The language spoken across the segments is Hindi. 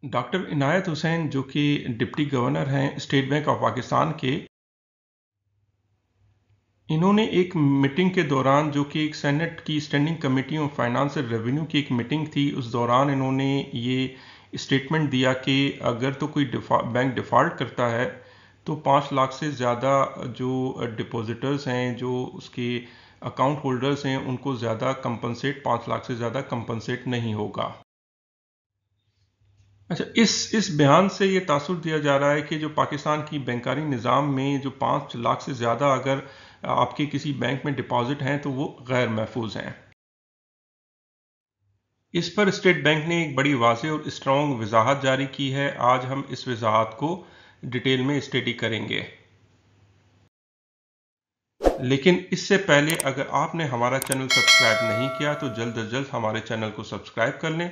डॉक्टर इनायत हुसैन जो कि डिप्टी गवर्नर हैं स्टेट बैंक ऑफ पाकिस्तान के, इन्होंने एक मीटिंग के दौरान जो कि एक सेनेट की standing committee of finance and revenue की एक मीटिंग थी, उस दौरान इन्होंने ये स्टेटमेंट दिया कि अगर तो कोई बैंक डिफ़ॉल्ट करता है तो 5 लाख से ज़्यादा जो डिपॉजिटर्स हैं, जो उसके अकाउंट होल्डर्स हैं, उनको ज़्यादा कंपनसेट 5 लाख से ज़्यादा कंपनसेट नहीं होगा। अच्छा, इस बयान से ये तासुर दिया जा रहा है कि जो पाकिस्तान की बैंकारी निज़ाम में जो 5 लाख से ज़्यादा अगर आपके किसी बैंक में डिपॉजिट हैं तो वो गैर महफूज हैं। इस पर स्टेट बैंक ने एक बड़ी वाज़ेह और स्ट्रॉन्ग वजाहत जारी की है। आज हम इस वजाहत को डिटेल में स्टडी करेंगे, लेकिन इससे पहले अगर आपने हमारा चैनल सब्सक्राइब नहीं किया तो जल्द अज जल्द हमारे चैनल को सब्सक्राइब कर लें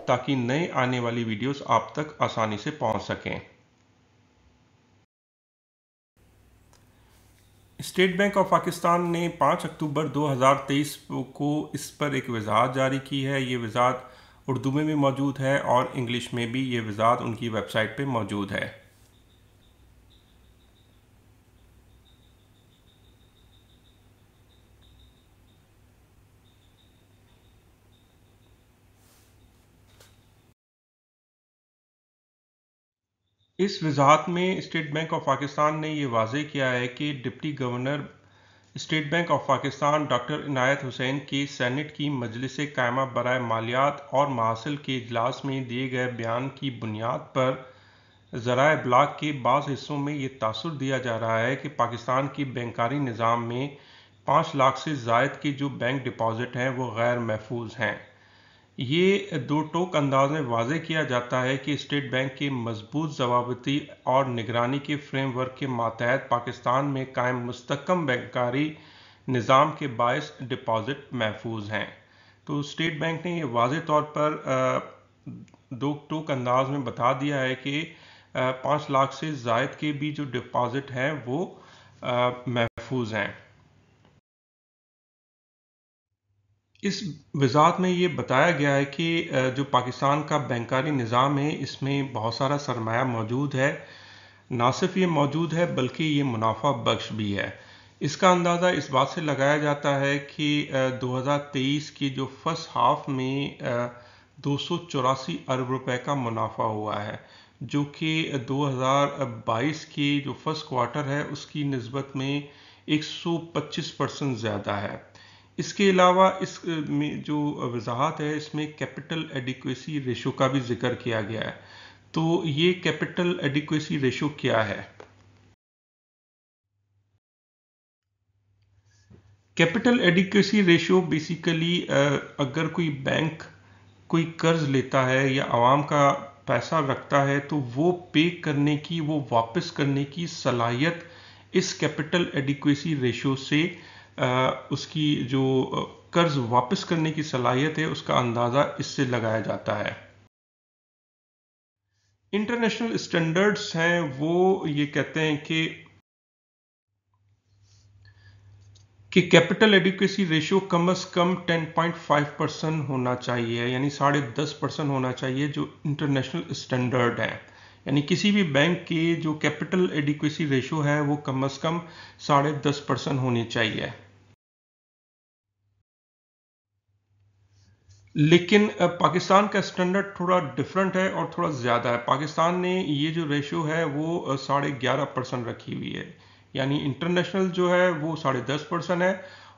ताकि नए आने वाली वीडियोस आप तक आसानी से पहुंच सकें। स्टेट बैंक ऑफ पाकिस्तान ने 5 अक्टूबर 2023 को इस पर एक वजाहत जारी की है। ये वजाहत उर्दू में भी मौजूद है और इंग्लिश में भी ये वजाहत उनकी वेबसाइट पे मौजूद है। इस वजाहत में स्टेट बैंक ऑफ पाकिस्तान ने ये वाज़ेह किया है कि deputy governor state bank of Pakistan doctor Inayat Hussain की सेनेट की मजलिस कायमा बराए मालियात और महासिल के इजलास में दिए गए बयान की बुनियाद पर ज़राए इब्लाग के बाज़ हिस्सों में ये तासुर दिया जा रहा है कि पाकिस्तान की बैंकारी निज़ाम में 5 लाख से ज़ायद के जो बैंक डिपॉजिट हैं वो गैर महफूज हैं। ये दो टोक अंदाज में वाज़ेह किया जाता है कि स्टेट बैंक के मजबूत ज़वाबती और निगरानी के फ्रेमवर्क के मातहत पाकिस्तान में कायम मुस्तहकम बैंकारी निज़ाम के बायस डिपॉजिट महफूज हैं। तो स्टेट बैंक ने ये वाज़ेह तौर पर दो टोक अंदाज में बता दिया है कि 5 लाख से ज़ायद के भी जो डिपॉजिट हैं वो महफूज हैं। इस वज़ाहत में ये बताया गया है कि जो पाकिस्तान का बैंकारी निज़ाम है इसमें बहुत सारा सरमाया मौजूद है। ना सिर्फ ये मौजूद है बल्कि ये मुनाफा बख्श भी है। इसका अंदाज़ा इस बात से लगाया जाता है कि 2023 की जो फर्स्ट हाफ में 284 अरब रुपए का मुनाफा हुआ है, जो कि 2022 की जो फर्स्ट क्वार्टर है उसकी निस्बत में 125% ज़्यादा है। इसके अलावा इस में जो वजाहत है इसमें कैपिटल एडिक्वेसी रेशो का भी जिक्र किया गया है। तो ये कैपिटल एडिक्वेसी रेशो क्या है? कैपिटल एडिक्वेसी रेशो बेसिकली अगर कोई बैंक कोई कर्ज लेता है या आवाम का पैसा रखता है तो वो पे करने की, वो वापस करने की सलाहियत इस कैपिटल एडिक्वेसी रेशो से उसकी जो कर्ज वापस करने की सलाहियत है उसका अंदाज़ा इससे लगाया जाता है। इंटरनेशनल स्टैंडर्ड्स हैं वो ये कहते हैं कि कैपिटल एडिक्वेसी रेशियो कम से कम 10.5% होना चाहिए, यानी 10.5% होना चाहिए, जो इंटरनेशनल स्टैंडर्ड है। यानी किसी भी बैंक की जो कैपिटल एडिक्वेसी रेशियो है वो कम से कम 10.5% होनी चाहिए। लेकिन पाकिस्तान का स्टैंडर्ड थोड़ा डिफरेंट है और थोड़ा ज़्यादा है। पाकिस्तान ने ये जो रेशियो है वो 11.5% रखी हुई है। यानी इंटरनेशनल जो है वो 10.5% है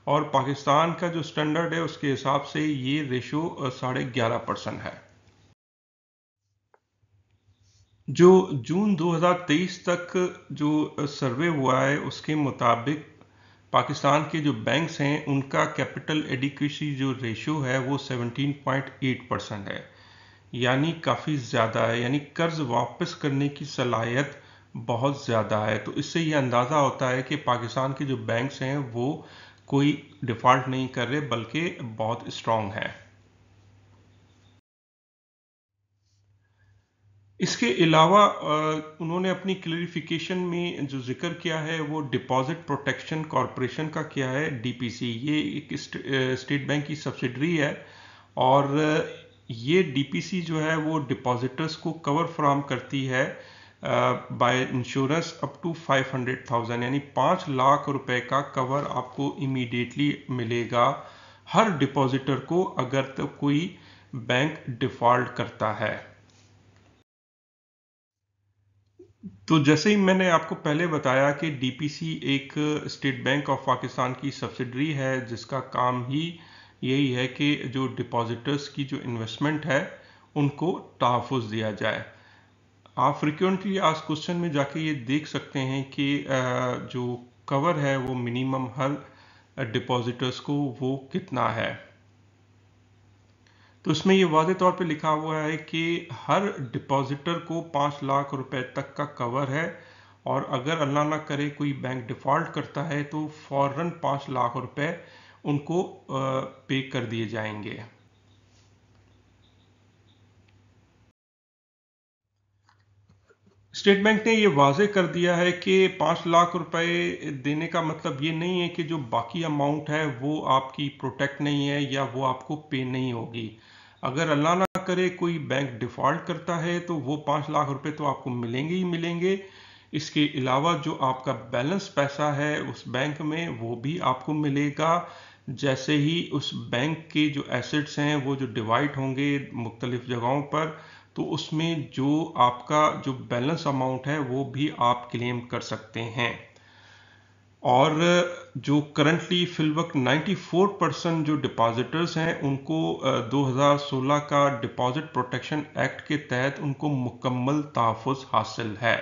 और पाकिस्तान का जो स्टैंडर्ड है उसके हिसाब से ये रेशियो 11.5% है। जो जून 2023 तक जो सर्वे हुआ है उसके मुताबिक पाकिस्तान के जो बैंक्स हैं उनका कैपिटल एडिक्वेसी जो रेशियो है वो 17.8% है, यानी काफ़ी ज़्यादा है। यानी कर्ज वापस करने की सलाहियत बहुत ज़्यादा है। तो इससे ये अंदाज़ा होता है कि पाकिस्तान के जो बैंक्स हैं वो कोई डिफ़ॉल्ट नहीं कर रहे बल्कि बहुत स्ट्रॉन्ग है। इसके अलावा उन्होंने अपनी क्लेरिफिकेशन में जो जिक्र किया है वो डिपॉजिट प्रोटेक्शन कॉरपोरेशन का किया है, डीपीसी। ये एक स्टेट बैंक की सब्सिडरी है और ये डीपीसी जो है वो डिपॉजिटर्स को कवर फराहम करती है बाय इंश्योरेंस अप टू 500,000, यानी 5 लाख रुपए का कवर आपको इमीडिएटली मिलेगा हर डिपॉजिटर को अगर तो कोई बैंक डिफॉल्ट करता है। तो जैसे ही मैंने आपको पहले बताया कि डीपीसी एक स्टेट बैंक ऑफ पाकिस्तान की सब्सिडरी है जिसका काम ही यही है कि जो डिपॉजिटर्स की जो इन्वेस्टमेंट है उनको तहफ़्फ़ुज़ दिया जाए। आप फ्रिक्वेंटली आज क्वेश्चन में जाके ये देख सकते हैं कि जो कवर है वो मिनिमम हर डिपॉजिटर्स को वो कितना है। तो इसमें ये वाज़े तौर पे लिखा हुआ है कि हर डिपॉजिटर को 5 लाख रुपए तक का कवर है, और अगर अल्लाह ना करे कोई बैंक डिफ़ॉल्ट करता है तो फ़ौरन 5 लाख रुपए उनको पे कर दिए जाएंगे। स्टेट बैंक ने ये वाज़े कर दिया है कि 5 लाख रुपए देने का मतलब ये नहीं है कि जो बाकी अमाउंट है वो आपकी प्रोटेक्ट नहीं है या वो आपको पे नहीं होगी। अगर अल्लाह ना करे कोई बैंक डिफ़ॉल्ट करता है तो वो 5 लाख रुपए तो आपको मिलेंगे ही मिलेंगे। इसके अलावा जो आपका बैलेंस पैसा है उस बैंक में वो भी आपको मिलेगा। जैसे ही उस बैंक के जो एसेट्स हैं वो जो डिवाइड होंगे मुख्तलिफ जगहों पर, तो उसमें जो आपका जो बैलेंस अमाउंट है वो भी आप क्लेम कर सकते हैं। और जो करंटली फिलवक्त 94% जो डिपॉजिटर्स हैं उनको 2016 का डिपॉजिट प्रोटेक्शन एक्ट के तहत उनको मुकम्मल तहफ़्फ़ुज़ हासिल है।